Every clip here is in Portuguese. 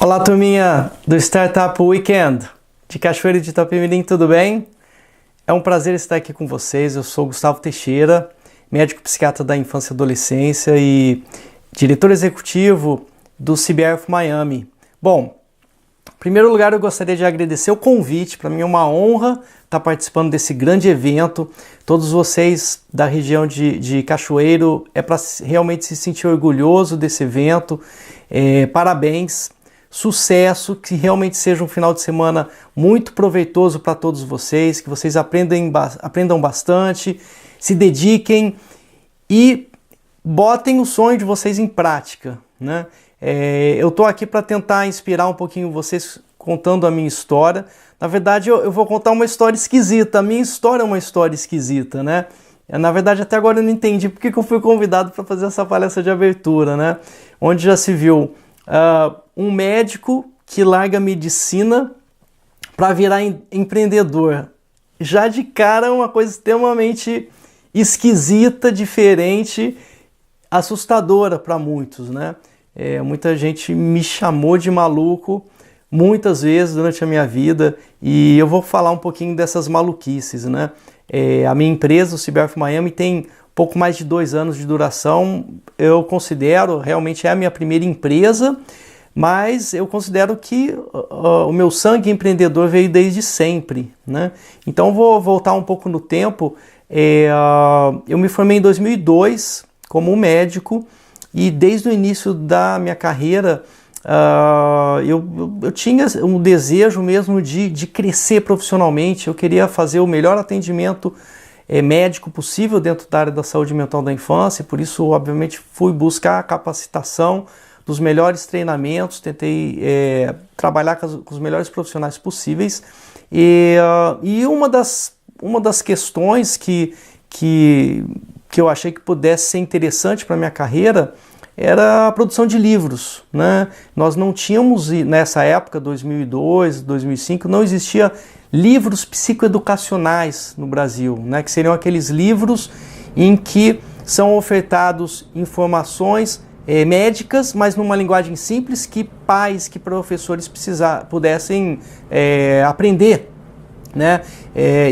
Olá, turminha do Startup Weekend de Cachoeira de Itapemirim, tudo bem? É um prazer estar aqui com vocês. Eu sou Gustavo Teixeira, médico psiquiatra da infância e adolescência e diretor executivo do CBRF Miami. Bom, em primeiro lugar eu gostaria de agradecer o convite. Para mim é uma honra estar participando desse grande evento. Todos vocês da região de Cachoeiro, é para realmente se sentir orgulhoso desse evento. Parabéns! Sucesso, que realmente seja um final de semana muito proveitoso para todos vocês, que vocês aprendam bastante, se dediquem e botem o sonho de vocês em prática, né? Eu estou aqui para tentar inspirar um pouquinho vocês contando a minha história. Na verdade, eu vou contar uma história esquisita. A minha história é uma história esquisita, né? Na verdade, até agora eu não entendi porque que eu fui convidado para fazer essa palestra de abertura, né? Onde já se viu um médico que larga a medicina para virar empreendedor. Já de cara é uma coisa extremamente esquisita, diferente, assustadora para muitos, né? Muita gente me chamou de maluco muitas vezes durante a minha vida e eu vou falar um pouquinho dessas maluquices, né? A minha empresa, o CBRF Miami, tem pouco mais de 2 anos de duração. Eu considero, realmente é a minha primeira empresa, mas eu considero que o meu sangue empreendedor veio desde sempre, né? Então vou voltar um pouco no tempo. Eu me formei em 2002 como médico e desde o início da minha carreira eu tinha um desejo mesmo de crescer profissionalmente. Eu queria fazer o melhor atendimento médico possível dentro da área da saúde mental da infância, por isso obviamente fui buscar a capacitação dos melhores treinamentos, tentei trabalhar com os melhores profissionais possíveis e uma das questões que eu achei que pudesse ser interessante para a minha carreira era a produção de livros, né? Nós não tínhamos, nessa época, 2002, 2005, não existia livros psicoeducacionais no Brasil, né? Que seriam aqueles livros em que são ofertados informações médicas, mas numa linguagem simples que pais, que professores pudessem aprender, né?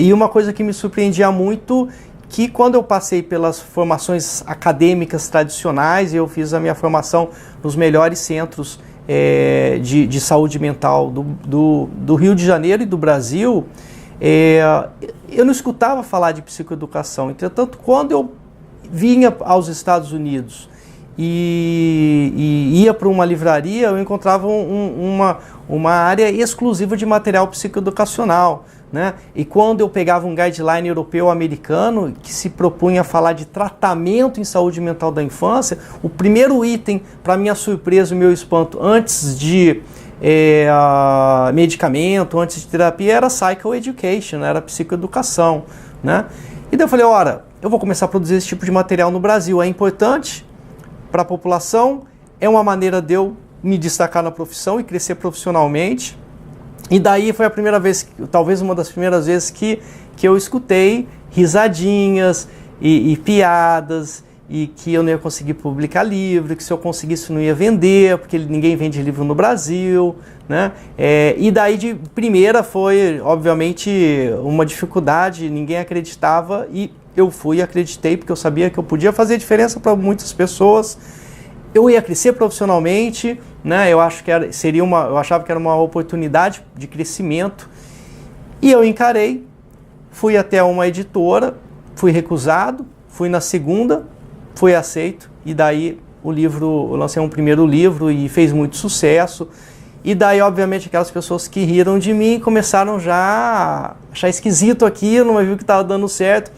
E uma coisa que me surpreendia muito, que quando eu passei pelas formações acadêmicas tradicionais, eu fiz a minha formação nos melhores centros de saúde mental do Rio de Janeiro e do Brasil, eu não escutava falar de psicoeducação. Entretanto, quando eu vinha aos Estados Unidos e ia para uma livraria, eu encontrava uma área exclusiva de material psicoeducacional, né? E quando eu pegava um guideline europeu americano que se propunha a falar de tratamento em saúde mental da infância, o primeiro item, para minha surpresa e meu espanto, antes de medicamento, antes de terapia, era psychoeducation, era psicoeducação, né? E daí eu falei, ora, eu vou começar a produzir esse tipo de material no Brasil, é importante para a população, é uma maneira de eu me destacar na profissão e crescer profissionalmente. E daí foi a primeira vez, talvez uma das primeiras vezes que eu escutei risadinhas e piadas, e que eu não ia conseguir publicar livro, que se eu conseguisse não ia vender, porque ninguém vende livro no Brasil, né? E daí de primeira foi, obviamente, uma dificuldade, ninguém acreditava e eu fui e acreditei, porque eu sabia que eu podia fazer diferença para muitas pessoas. Eu ia crescer profissionalmente, né? Eu achava que era uma oportunidade de crescimento e eu encarei. Fui até uma editora, fui recusado, fui na segunda, fui aceito e daí eu lancei um primeiro livro e fez muito sucesso. E daí, obviamente, aquelas pessoas que riram de mim começaram já a achar esquisito aquilo, mas viu que estava dando certo.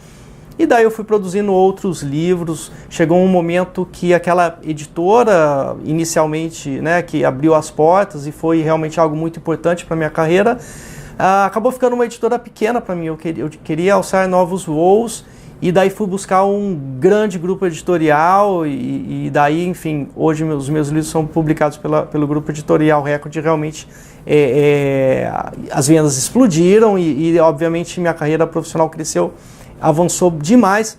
E daí eu fui produzindo outros livros. Chegou um momento que aquela editora, inicialmente, né, que abriu as portas e foi realmente algo muito importante para a minha carreira, acabou ficando uma editora pequena para mim. Eu queria alçar novos voos e daí fui buscar um grande grupo editorial e daí, enfim, hoje os meus livros são publicados pelo grupo editorial Record. Realmente as vendas explodiram e obviamente minha carreira profissional cresceu, avançou demais.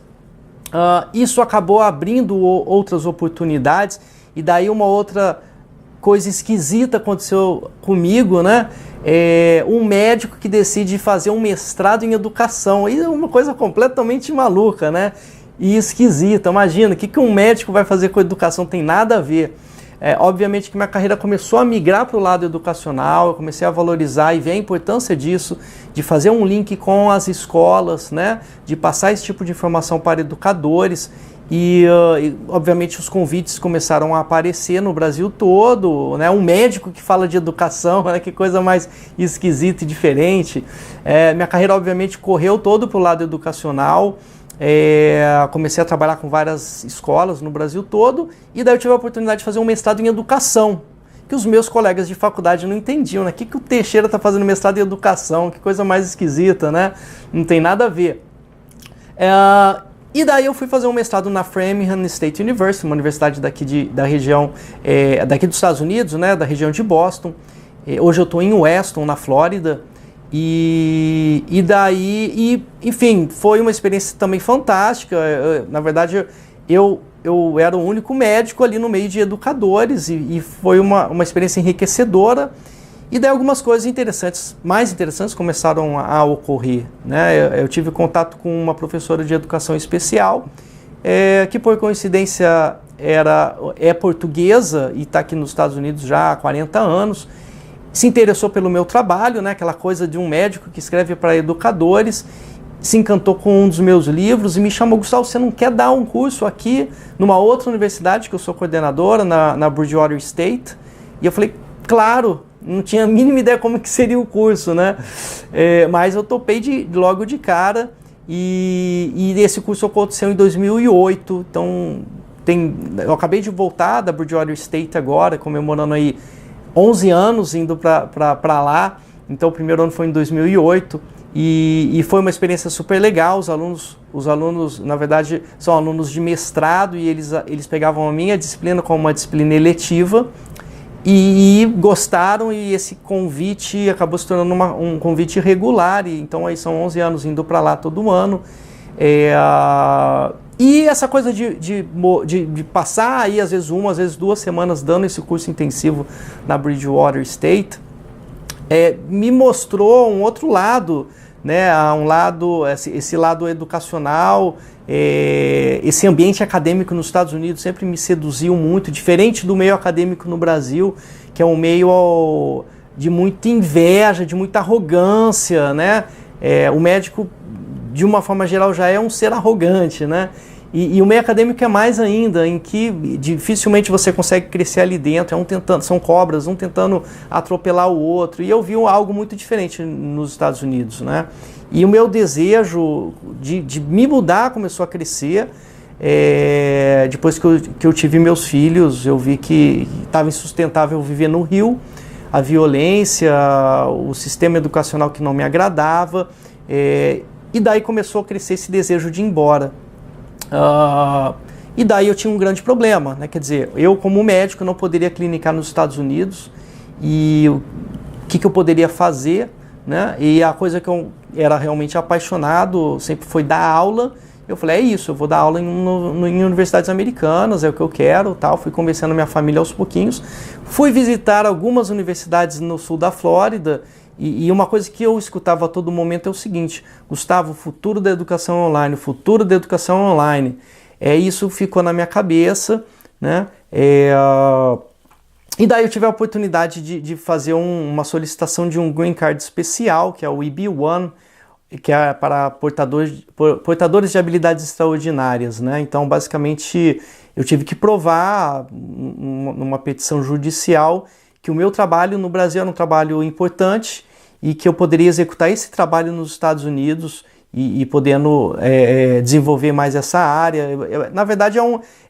Isso acabou abrindo outras oportunidades e daí uma outra coisa esquisita aconteceu comigo, né? Um médico que decide fazer um mestrado em educação. Aí é uma coisa completamente maluca, né? E esquisita. Imagina, o que um médico vai fazer com a educação? Tem nada a ver. Obviamente que minha carreira começou a migrar para o lado educacional, eu comecei a valorizar e ver a importância disso, de fazer um link com as escolas, né? De passar esse tipo de informação para educadores. E obviamente os convites começaram a aparecer no Brasil todo, né? Um médico que fala de educação, né? Que coisa mais esquisita e diferente. Minha carreira obviamente correu todo para o lado educacional. Comecei a trabalhar com várias escolas no Brasil todo e daí eu tive a oportunidade de fazer um mestrado em educação, que os meus colegas de faculdade não entendiam, né? O que o Teixeira está fazendo mestrado em educação? Que coisa mais esquisita, né? Não tem nada a ver. E daí eu fui fazer um mestrado na Framingham State University, uma universidade daqui da região, daqui dos Estados Unidos, né? Da região de Boston. Hoje eu estou em Weston, na Flórida. Enfim, foi uma experiência também fantástica. Na verdade, eu era o único médico ali no meio de educadores e foi uma experiência enriquecedora. E daí algumas coisas mais interessantes começaram a ocorrer, né? Eu tive contato com uma professora de educação especial, que por coincidência é portuguesa e está aqui nos Estados Unidos já há 40 anos. Se interessou pelo meu trabalho, né? Aquela coisa de um médico que escreve para educadores, se encantou com um dos meus livros e me chamou: Gustavo, você não quer dar um curso aqui numa outra universidade, que eu sou coordenadora, na Bridgewater State? E eu falei, claro, não tinha a mínima ideia como que seria o curso, né? Mas eu topei logo de cara e esse curso aconteceu em 2008, então eu acabei de voltar da Bridgewater State agora, comemorando aí 11 anos indo para lá, então o primeiro ano foi em 2008 e foi uma experiência super legal. Os alunos, na verdade, são alunos de mestrado e eles pegavam a minha disciplina como uma disciplina eletiva e gostaram, e esse convite acabou se tornando um convite regular, e então aí são 11 anos indo para lá todo ano. E essa coisa de passar aí às vezes às vezes 2 semanas dando esse curso intensivo na Bridgewater State, me mostrou um outro lado, né? Esse lado educacional, esse ambiente acadêmico nos Estados Unidos sempre me seduziu muito, diferente do meio acadêmico no Brasil, que é um meio de muita inveja, de muita arrogância, né? O médico, de uma forma geral, já é um ser arrogante, né? E o meio acadêmico é mais ainda, em que dificilmente você consegue crescer ali dentro, são cobras, um tentando atropelar o outro, e eu vi algo muito diferente nos Estados Unidos, né? E o meu desejo de me mudar começou a crescer. Depois que eu tive meus filhos, eu vi que estava insustentável viver no Rio, a violência, o sistema educacional que não me agradava, e daí começou a crescer esse desejo de ir embora. E daí eu tinha um grande problema, né? Quer dizer, eu como médico não poderia clinicar nos Estados Unidos, e o que eu poderia fazer, né? E a coisa que eu era realmente apaixonado sempre foi dar aula. Eu falei, eu vou dar aula em universidades americanas, é o que eu quero, tal. Fui convencendo minha família aos pouquinhos. Fui visitar algumas universidades no sul da Flórida, e uma coisa que eu escutava a todo momento é o seguinte: Gustavo, o futuro da educação online, o futuro da educação online. Isso ficou na minha cabeça, né? E daí eu tive a oportunidade de fazer uma solicitação de um Green Card especial, que é o EB-1, que é para portadores de habilidades extraordinárias, né? Então, basicamente, eu tive que provar numa petição judicial que o meu trabalho no Brasil era um trabalho importante e que eu poderia executar esse trabalho nos Estados Unidos e podendo desenvolver mais essa área. Na verdade,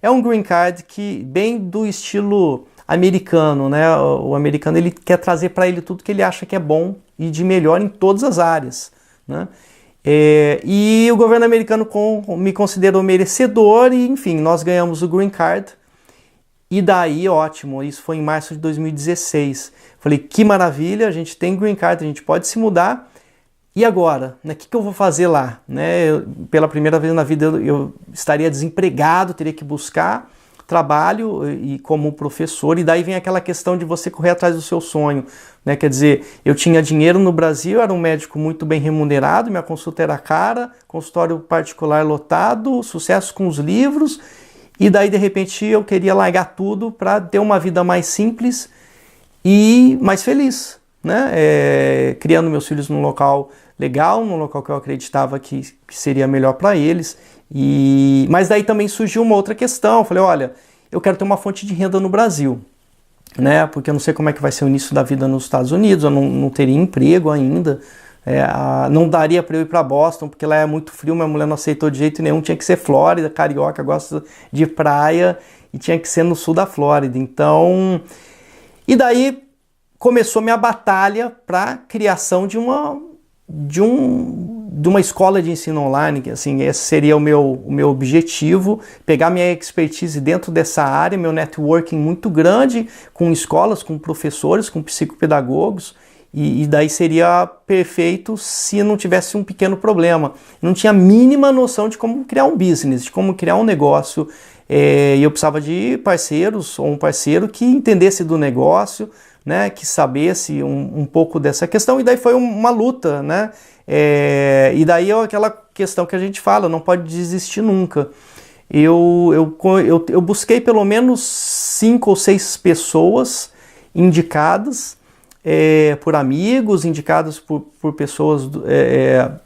é um Green Card que bem do estilo americano, né? O americano, ele quer trazer para ele tudo que ele acha que é bom e de melhor em todas as áreas, né? E o governo americano me considerou merecedor e, enfim, nós ganhamos o Green Card. E daí, ótimo, isso foi em março de 2016. Falei, que maravilha, a gente tem Green Card, a gente pode se mudar. E agora? Né, o que eu vou fazer lá? Né, pela primeira vez na vida eu estaria desempregado, teria que buscar trabalho e como professor, e daí vem aquela questão de você correr atrás do seu sonho, né? Quer dizer, eu tinha dinheiro no Brasil, era um médico muito bem remunerado, minha consulta era cara, consultório particular lotado, sucesso com os livros, e daí de repente eu queria largar tudo para ter uma vida mais simples e mais feliz, né? Criando meus filhos num local legal, num local que eu acreditava que seria melhor para eles. Mas daí também surgiu uma outra questão. Eu falei, olha, eu quero ter uma fonte de renda no Brasil, né? Porque eu não sei como é que vai ser o início da vida nos Estados Unidos, eu não teria emprego ainda, não daria para eu ir para Boston, porque lá é muito frio, minha mulher não aceitou de jeito nenhum, tinha que ser Flórida, carioca, gosta de praia, e tinha que ser no sul da Flórida. Então, e daí começou minha batalha para a criação de uma escola de ensino online, que assim, esse seria o meu objetivo, pegar minha expertise dentro dessa área, meu networking muito grande com escolas, com professores, com psicopedagogos, e daí seria perfeito se não tivesse um pequeno problema. Não tinha a mínima noção de como criar um business, de como criar um negócio, e eu precisava de parceiros, ou um parceiro que entendesse do negócio, né, que sabesse um pouco dessa questão, e daí foi uma luta, né? E daí é aquela questão que a gente fala, não pode desistir nunca. Eu busquei pelo menos 5 ou 6 pessoas indicadas por amigos, indicadas por pessoas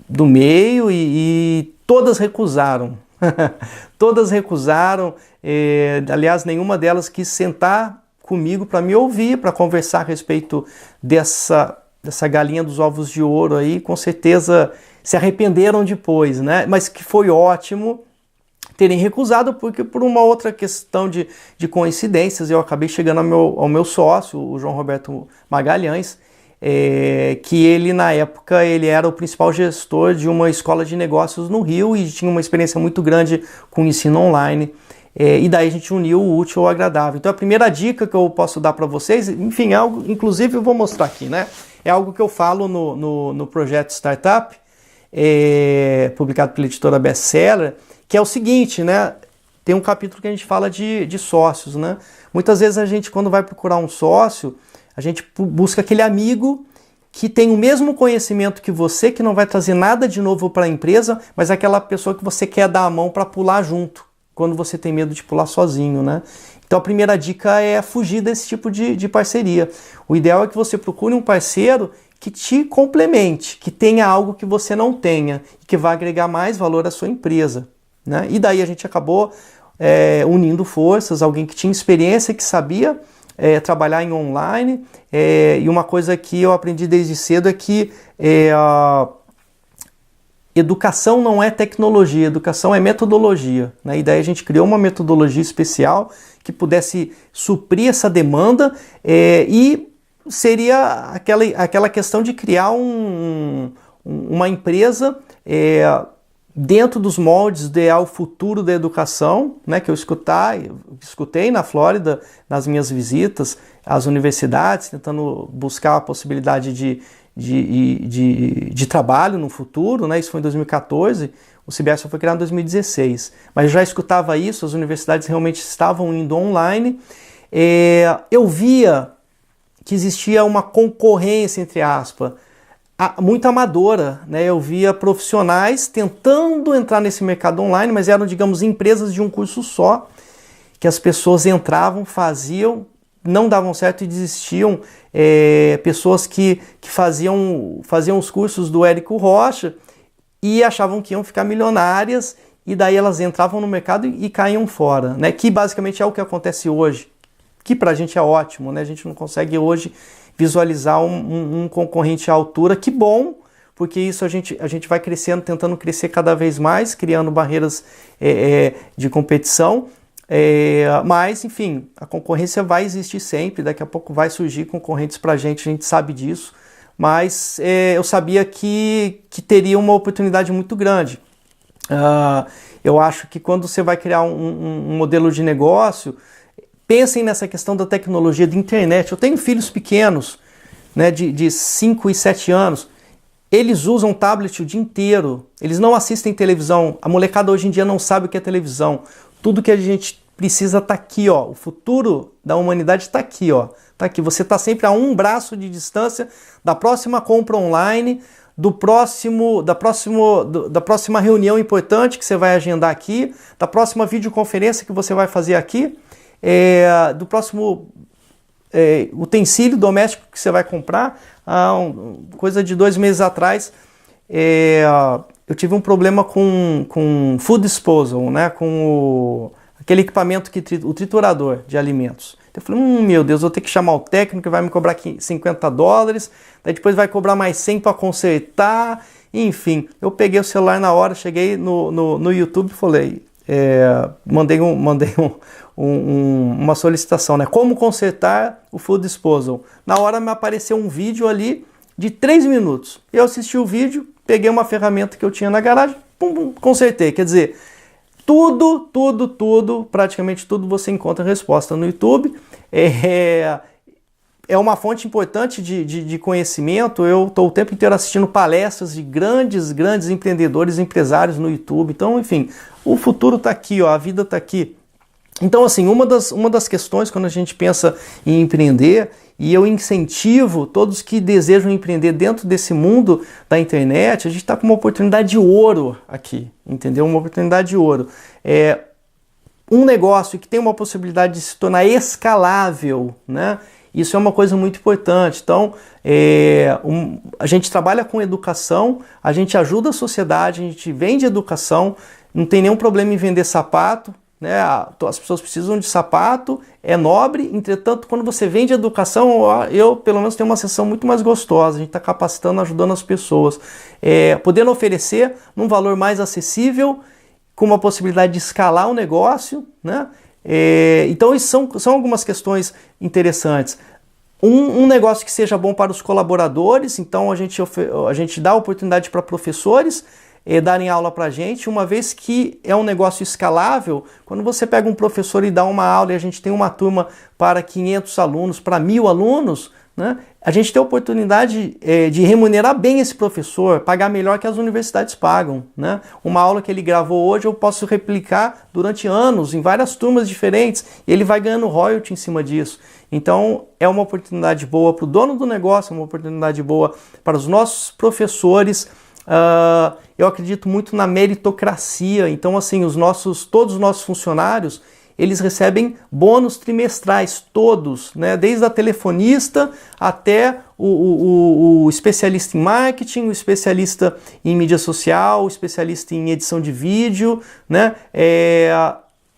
do meio, e todas recusaram. Todas recusaram, aliás, nenhuma delas quis sentar comigo para me ouvir, para conversar a respeito dessa galinha dos ovos de ouro aí. Com certeza se arrependeram depois, né? Mas que foi ótimo terem recusado, porque por uma outra questão de coincidências, eu acabei chegando ao meu sócio, o João Roberto Magalhães, que ele na época ele era o principal gestor de uma escola de negócios no Rio e tinha uma experiência muito grande com ensino online. E daí a gente uniu o útil ao agradável. Então a primeira dica que eu posso dar para vocês, enfim, é algo, inclusive eu vou mostrar aqui, né? É algo que eu falo no projeto Startup, publicado pela editora Bestseller, que é o seguinte, né? Tem um capítulo que a gente fala de sócios, né? Muitas vezes a gente, quando vai procurar um sócio, a gente busca aquele amigo que tem o mesmo conhecimento que você, que não vai trazer nada de novo para a empresa, mas aquela pessoa que você quer dar a mão para pular junto, quando você tem medo de pular sozinho, né? Então a primeira dica é fugir desse tipo de parceria. O ideal é que você procure um parceiro que te complemente, que tenha algo que você não tenha, que vai agregar mais valor à sua empresa, né? E daí a gente acabou unindo forças, alguém que tinha experiência, que sabia trabalhar em online, e uma coisa que eu aprendi desde cedo é que educação não é tecnologia, educação é metodologia, né? E daí a gente criou uma metodologia especial que pudesse suprir essa demanda, e seria aquela questão de criar uma empresa dentro dos moldes ao futuro da educação, né? Que eu escutei na Flórida, nas minhas visitas às universidades, tentando buscar a possibilidade de trabalho no futuro, né? Isso foi em 2014, o CBS foi criado em 2016, mas eu já escutava isso, as universidades realmente estavam indo online. Eu via que existia uma concorrência, entre aspas, muito amadora, né? Eu via profissionais tentando entrar nesse mercado online, mas eram, digamos, empresas de um curso só, que as pessoas entravam, faziam, não davam certo e desistiam. Pessoas que faziam os cursos do Érico Rocha e achavam que iam ficar milionárias, e daí elas entravam no mercado e caíam fora, né? Que basicamente é o que acontece hoje, que pra gente é ótimo, né? A gente não consegue hoje visualizar um concorrente à altura. Que bom, porque isso a gente vai crescendo, tentando crescer cada vez mais, criando barreiras de competição. Mas, enfim, a concorrência vai existir sempre, daqui a pouco vai surgir concorrentes pra gente, a gente sabe disso, mas eu sabia que teria uma oportunidade muito grande. Eu acho que quando você vai criar um modelo de negócio, pensem nessa questão da tecnologia, de internet. Eu tenho filhos pequenos, né, de 5 e 7 anos, eles usam tablet o dia inteiro, eles não assistem televisão, a molecada hoje em dia não sabe o que é televisão. Tudo que a gente precisa estar aqui, ó. O futuro da humanidade está aqui, ó. Tá aqui. Você está sempre a um braço de distância da próxima compra online, da próxima reunião importante que você vai agendar aqui, da próxima videoconferência que você vai fazer aqui, do próximo utensílio doméstico que você vai comprar. Coisa de 2 meses atrás, eu tive um problema com food disposal, né, com aquele equipamento, o triturador de alimentos. Eu falei, meu Deus, vou ter que chamar o técnico que vai me cobrar $50, daí depois vai cobrar mais 100 para consertar, enfim. Eu peguei o celular na hora, cheguei no YouTube e falei, mandei uma solicitação, né? Como consertar o food disposal. Na hora me apareceu um vídeo ali de 3 minutos. Eu assisti o vídeo, peguei uma ferramenta que eu tinha na garagem, consertei. Quer dizer, praticamente tudo você encontra resposta no YouTube. É uma fonte importante de conhecimento. Eu estou o tempo inteiro assistindo palestras de grandes empreendedores, empresários no YouTube. Então, enfim, o futuro está aqui, ó, a vida está aqui. Então, assim, uma das questões quando a gente pensa em empreender, e eu incentivo todos que desejam empreender dentro desse mundo da internet, a gente está com uma oportunidade de ouro aqui, entendeu? Uma oportunidade de ouro. Um negócio que tem uma possibilidade de se tornar escalável, né? Isso é uma coisa muito importante. Então, a gente trabalha com educação, a gente ajuda a sociedade, a gente vende educação, não tem nenhum problema em vender sapato, né? As pessoas precisam de sapato, é nobre, entretanto, quando você vende educação, eu pelo menos tenho uma sensação muito mais gostosa, a gente está capacitando, ajudando as pessoas, podendo oferecer num valor mais acessível, com uma possibilidade de escalar o negócio, né? Então, isso são algumas questões interessantes. Um negócio que seja bom para os colaboradores, então a gente dá oportunidade para professores darem aula para a gente, uma vez que é um negócio escalável. Quando você pega um professor e dá uma aula e a gente tem uma turma para 500 alunos, para 1.000 alunos, né, a gente tem a oportunidade de remunerar bem esse professor, pagar melhor que as universidades pagam, né? Uma aula que ele gravou hoje eu posso replicar durante anos em várias turmas diferentes e ele vai ganhando royalty em cima disso. Então é uma oportunidade boa para o dono do negócio, é uma oportunidade boa para os nossos professores. Eu acredito muito na meritocracia, então assim, todos os nossos funcionários, eles recebem bônus trimestrais, todos, né? Desde a telefonista até o especialista em marketing, o especialista em mídia social, o especialista em edição de vídeo, né?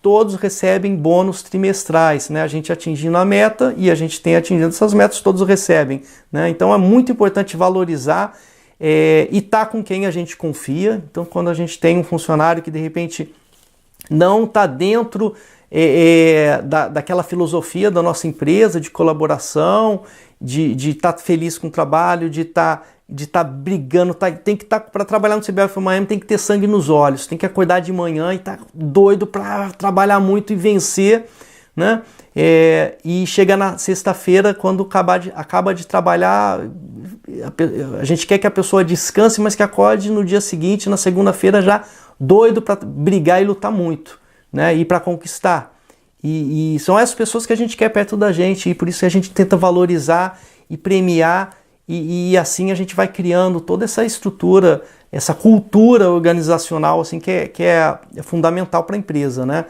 Todos recebem bônus trimestrais, né? A gente atingindo a meta e a gente tem atingindo essas metas, todos recebem, né? Então é muito importante valorizar e tá com quem a gente confia. Então, quando a gente tem um funcionário que de repente não está dentro daquela filosofia da nossa empresa de colaboração, de estar feliz com o trabalho, de estar brigando, tem que estar para trabalhar no CBF Miami, tem que ter sangue nos olhos, tem que acordar de manhã e estar doido para trabalhar muito e vencer, né? E chega na sexta-feira, quando acaba de trabalhar, a gente quer que a pessoa descanse, mas que acorde no dia seguinte, na segunda-feira, já doido para brigar e lutar muito, né? E para conquistar. E são essas pessoas que a gente quer perto da gente, e por isso a gente tenta valorizar e premiar, e assim a gente vai criando toda essa estrutura, essa cultura organizacional assim, que é fundamental para a empresa, né?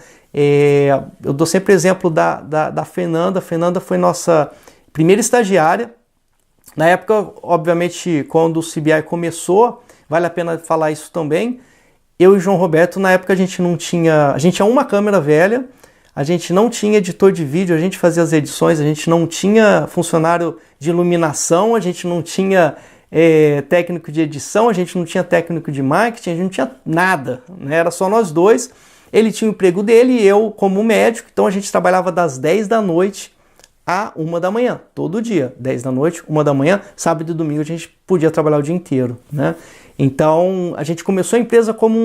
Eu dou sempre exemplo da Fernanda. A Fernanda foi nossa primeira estagiária. Na época, obviamente, quando o CBI começou, vale a pena falar isso também, eu e João Roberto, na época a gente tinha uma câmera velha, a gente não tinha editor de vídeo, a gente fazia as edições, a gente não tinha funcionário de iluminação, a gente não tinha técnico de edição, a gente não tinha técnico de marketing, a gente não tinha nada, né? Era só nós dois. Ele tinha o emprego dele e eu como médico, então a gente trabalhava das 10 da noite à 1 da manhã, todo dia, 10 da noite, 1 da manhã, sábado e domingo a gente podia trabalhar o dia inteiro, né? Então a gente começou a empresa como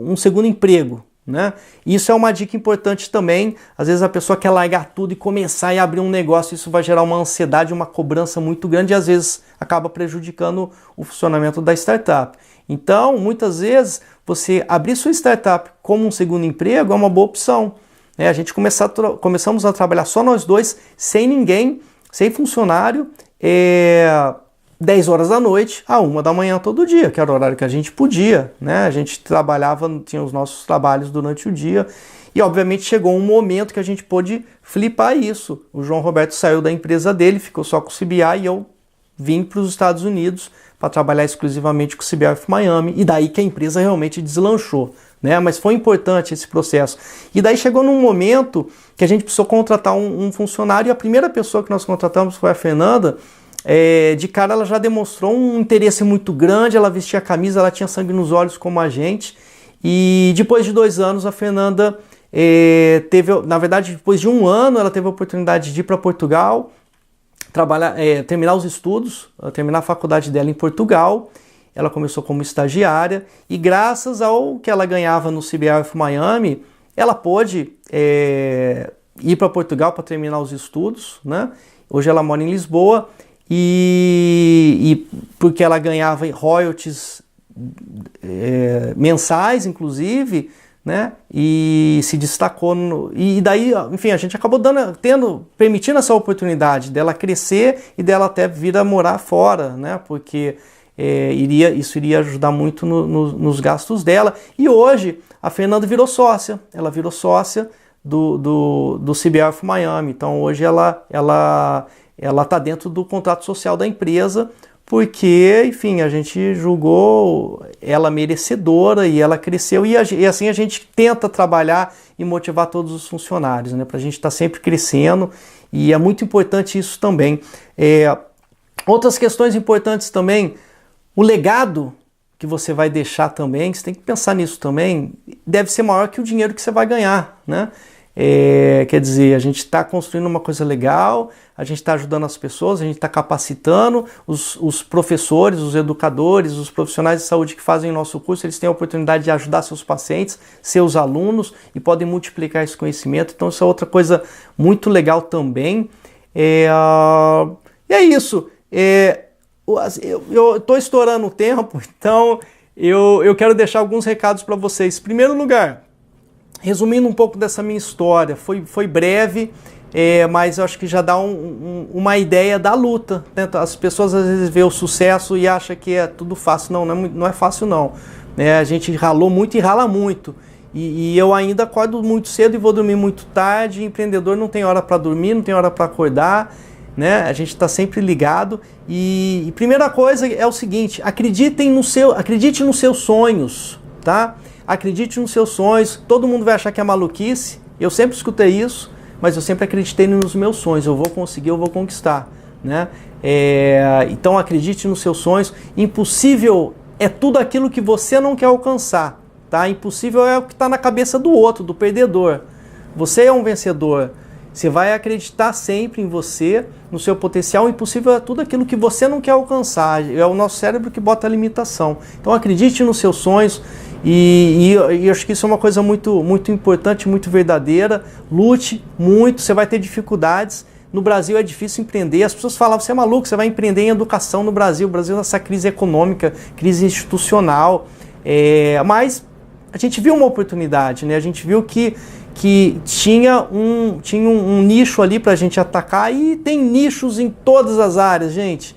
um segundo emprego, né? Isso é uma dica importante também. Às vezes a pessoa quer largar tudo e começar e abrir um negócio, isso vai gerar uma ansiedade, uma cobrança muito grande e às vezes acaba prejudicando o funcionamento da startup. Então, muitas vezes, você abrir sua startup como um segundo emprego é uma boa opção, né? A gente começamos a trabalhar só nós dois, sem ninguém, sem funcionário, 10 horas da noite a 1 da manhã todo dia, que era o horário que a gente podia, né? A gente trabalhava, tinha os nossos trabalhos durante o dia e obviamente chegou um momento que a gente pôde flipar isso. O João Roberto saiu da empresa dele, ficou só com o CBI e eu vim para os Estados Unidos para trabalhar exclusivamente com o CBI of Miami e daí que a empresa realmente deslanchou, né? Mas foi importante esse processo. E daí chegou num momento que a gente precisou contratar um funcionário e a primeira pessoa que nós contratamos foi a Fernanda. De cara ela já demonstrou um interesse muito grande, ela vestia a camisa, ela tinha sangue nos olhos como a gente e depois de 2 anos a Fernanda na verdade depois de 1 ano ela teve a oportunidade de ir para Portugal, terminar os estudos, terminar a faculdade dela em Portugal. Ela começou como estagiária e graças ao que ela ganhava no CBI of Miami, ela pôde ir para Portugal para terminar os estudos, né? Hoje ela mora em Lisboa. E porque ela ganhava royalties mensais, inclusive, né? E se destacou e daí, enfim, a gente acabou permitindo essa oportunidade dela crescer e dela até vir a morar fora, né? Porque isso iria ajudar muito nos gastos dela. E hoje a Fernanda virou sócia, ela virou sócia do CBI of Miami. Então hoje ela está dentro do contrato social da empresa, porque, enfim, a gente julgou ela merecedora e ela cresceu, e assim a gente tenta trabalhar e motivar todos os funcionários, né, para a gente estar sempre crescendo, e é muito importante isso também. Outras questões importantes também, o legado que você vai deixar também, você tem que pensar nisso também, deve ser maior que o dinheiro que você vai ganhar, né? Quer dizer, a gente está construindo uma coisa legal, a gente está ajudando as pessoas, a gente está capacitando os professores, os educadores, os profissionais de saúde que fazem o nosso curso, eles têm a oportunidade de ajudar seus pacientes, seus alunos e podem multiplicar esse conhecimento. Então isso é outra coisa muito legal também. E é isso. Eu estou estourando o tempo, então eu quero deixar alguns recados para vocês. Em primeiro lugar, resumindo um pouco dessa minha história, foi breve, mas eu acho que já dá uma ideia da luta, né? As pessoas às vezes veem o sucesso e acham que é tudo fácil. Não é fácil não. A gente ralou muito e rala muito. E eu ainda acordo muito cedo e vou dormir muito tarde. Empreendedor não tem hora para dormir, não tem hora para acordar, né? A gente está sempre ligado. E primeira coisa é o seguinte, acredite nos seus sonhos, tá? Acredite nos seus sonhos. Todo mundo vai achar que é maluquice. Eu sempre escutei isso, mas eu sempre acreditei nos meus sonhos. Eu vou conseguir, eu vou conquistar, né? Então acredite nos seus sonhos. Impossível é tudo aquilo que você não quer alcançar, tá? Impossível é o que está na cabeça do outro, do perdedor. Você é um vencedor. Você vai acreditar sempre em você, no seu potencial. Impossível é tudo aquilo que você não quer alcançar. É o nosso cérebro que bota a limitação. Então acredite nos seus sonhos. E eu acho que isso é uma coisa muito, muito importante, muito verdadeira. Lute muito, você vai ter dificuldades. No Brasil é difícil empreender. As pessoas falam, você é maluco, você vai empreender em educação no Brasil. O Brasil nessa crise econômica, crise institucional. Mas a gente viu uma oportunidade, né? A gente viu que tinha um nicho ali para a gente atacar, e tem nichos em todas as áreas, gente.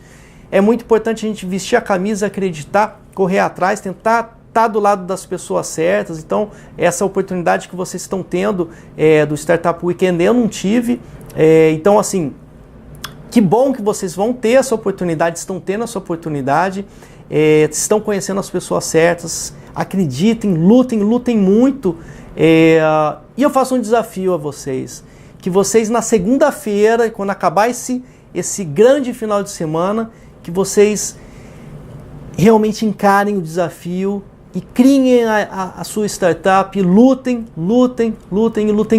É muito importante a gente vestir a camisa, acreditar, correr atrás, tentar estar do lado das pessoas certas. Então, essa oportunidade que vocês estão tendo do Startup Weekend, eu não tive. Então, assim, que bom que vocês vão ter essa oportunidade, estão tendo essa oportunidade, estão conhecendo as pessoas certas. Acreditem, lutem muito. E eu faço um desafio a vocês, que vocês na segunda-feira, quando acabar esse grande final de semana, que vocês realmente encarem o desafio e criem a sua startup, lutem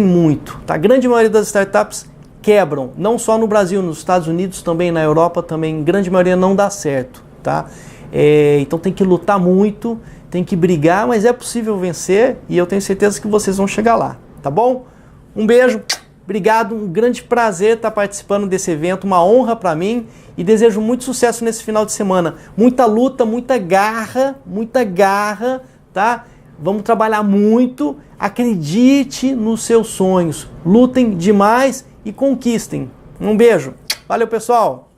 muito. Tá? A grande maioria das startups quebram, não só no Brasil, nos Estados Unidos também, na Europa também, grande maioria não dá certo. Tá? Então tem que lutar muito, tem que brigar, mas é possível vencer, e eu tenho certeza que vocês vão chegar lá, tá bom? Um beijo, obrigado, um grande prazer estar participando desse evento, uma honra para mim, e desejo muito sucesso nesse final de semana. Muita luta, muita garra, tá? vamos trabalhar muito, acredite nos seus sonhos, lutem demais e conquistem. Um beijo. Valeu, pessoal!